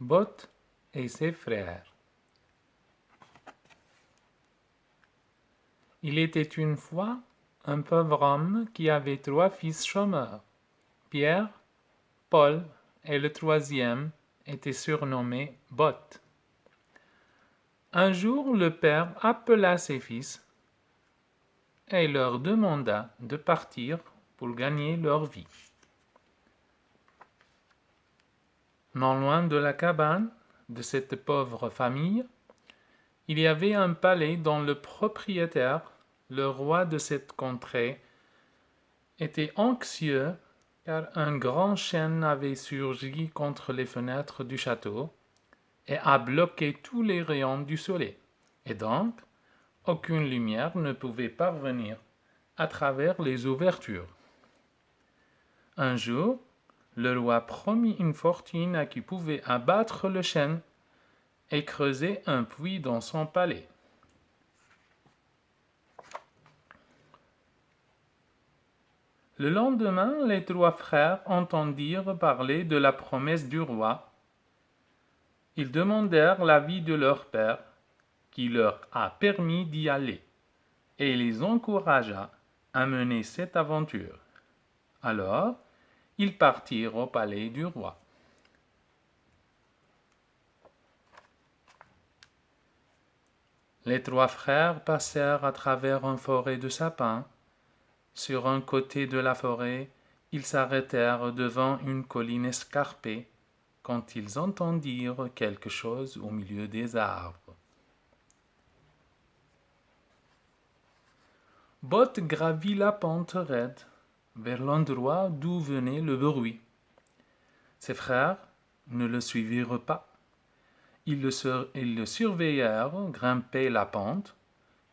Bot et ses frères. Il était une fois un pauvre homme qui avait 3 fils chômeurs. Pierre, Paul et le troisième était surnommé Bot. Un jour, le père appela ses fils et leur demanda de partir pour gagner leur vie. Non loin de la cabane de cette pauvre famille, il y avait un palais dont le propriétaire, le roi de cette contrée, était anxieux car un grand chêne avait surgi contre les fenêtres du château et a bloqué tous les rayons du soleil, et donc aucune lumière ne pouvait parvenir à travers les ouvertures. Un jour, le roi promit une fortune à qui pouvait abattre le chêne et creuser un puits dans son palais. Le lendemain, les 3 frères entendirent parler de la promesse du roi. Ils demandèrent l'avis de leur père, qui leur a permis d'y aller, et les encouragea à mener cette aventure. Alors, ils partirent au palais du roi. Les 3 frères passèrent à travers une forêt de sapins. Sur un côté de la forêt, ils s'arrêtèrent devant une colline escarpée quand ils entendirent quelque chose au milieu des arbres. Bot gravit la pente raide vers l'endroit d'où venait le bruit. Ses frères ne le suivirent pas. Ils le surveillèrent grimper la pente.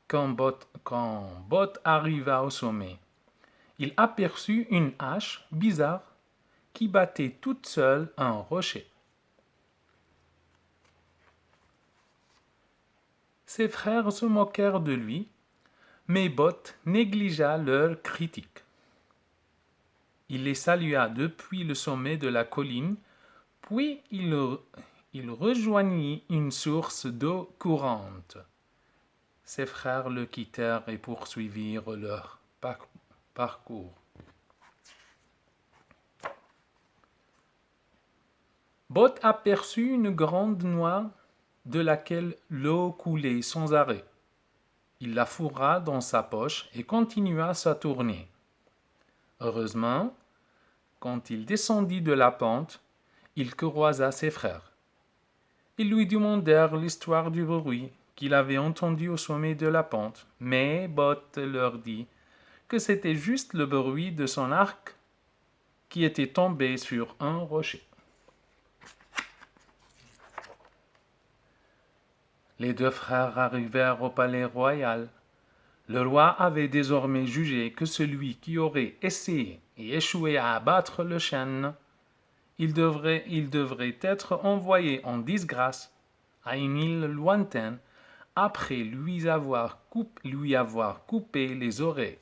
Quand Bot arriva au sommet, il aperçut une hache bizarre qui battait toute seule un rocher. Ses frères se moquèrent de lui, mais Bot négligea leurs critiques. Il les salua depuis le sommet de la colline, puis il rejoignit une source d'eau courante. Ses frères le quittèrent et poursuivirent leur parcours. Bot aperçut une grande noix de laquelle l'eau coulait sans arrêt. Il la fourra dans sa poche et continua sa tournée. Heureusement, quand il descendit de la pente, il croisa ses frères. Ils lui demandèrent l'histoire du bruit qu'il avait entendu au sommet de la pente, mais Bot leur dit que c'était juste le bruit de son arc qui était tombé sur un rocher. Les 2 frères arrivèrent au palais royal. Le roi avait désormais jugé que celui qui aurait essayé et échoué à abattre le chêne, il devrait être envoyé en disgrâce à une île lointaine après lui avoir coupé les oreilles.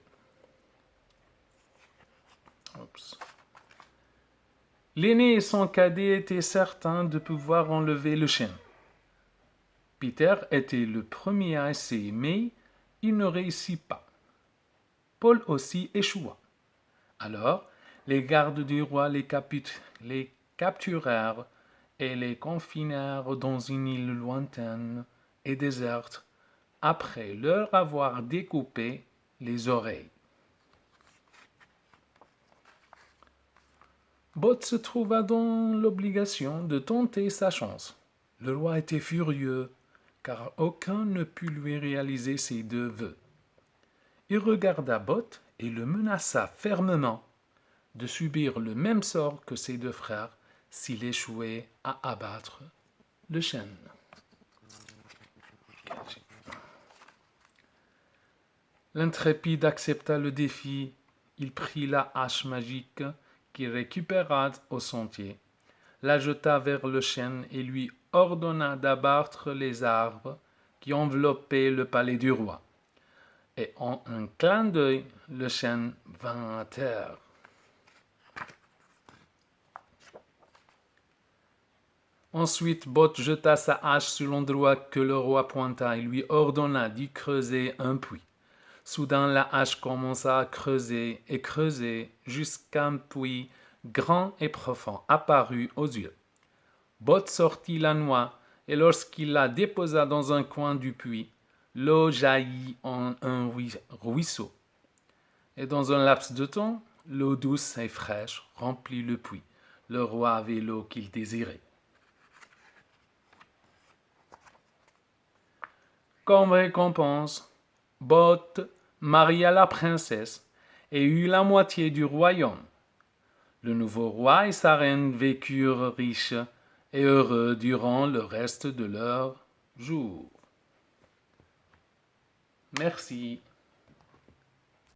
L'aîné et son cadet étaient certains de pouvoir enlever le chêne. Peter était le premier à essayer, mais il ne réussit pas. Paul aussi échoua. Alors, les gardes du roi les capturèrent et les confinèrent dans une île lointaine et déserte, après leur avoir découpé les oreilles. Bot se trouva dans l'obligation de tenter sa chance. Le roi était furieux, car aucun ne put lui réaliser ses 2 vœux. Il regarda Bot et le menaça fermement de subir le même sort que ses 2 frères s'il échouait à abattre le chêne. L'intrépide accepta le défi. Il prit la hache magique qu'il récupéra au sentier, la jeta vers le chêne et lui ordonna d'abattre les arbres qui enveloppaient le palais du roi. Et en un clin d'œil, le chêne vint à terre. Ensuite, Bot jeta sa hache sur l'endroit que le roi pointa et lui ordonna d'y creuser un puits. Soudain, la hache commença à creuser et creuser jusqu'un puits grand et profond apparut aux yeux. Bot sortit la noix et lorsqu'il la déposa dans un coin du puits, l'eau jaillit en un ruisseau. Et dans un laps de temps, l'eau douce et fraîche remplit le puits. Le roi avait l'eau qu'il désirait. Comme récompense, Bot maria la princesse et eut la moitié du royaume. Le nouveau roi et sa reine vécurent riches et heureux durant le reste de leur jour. Merci.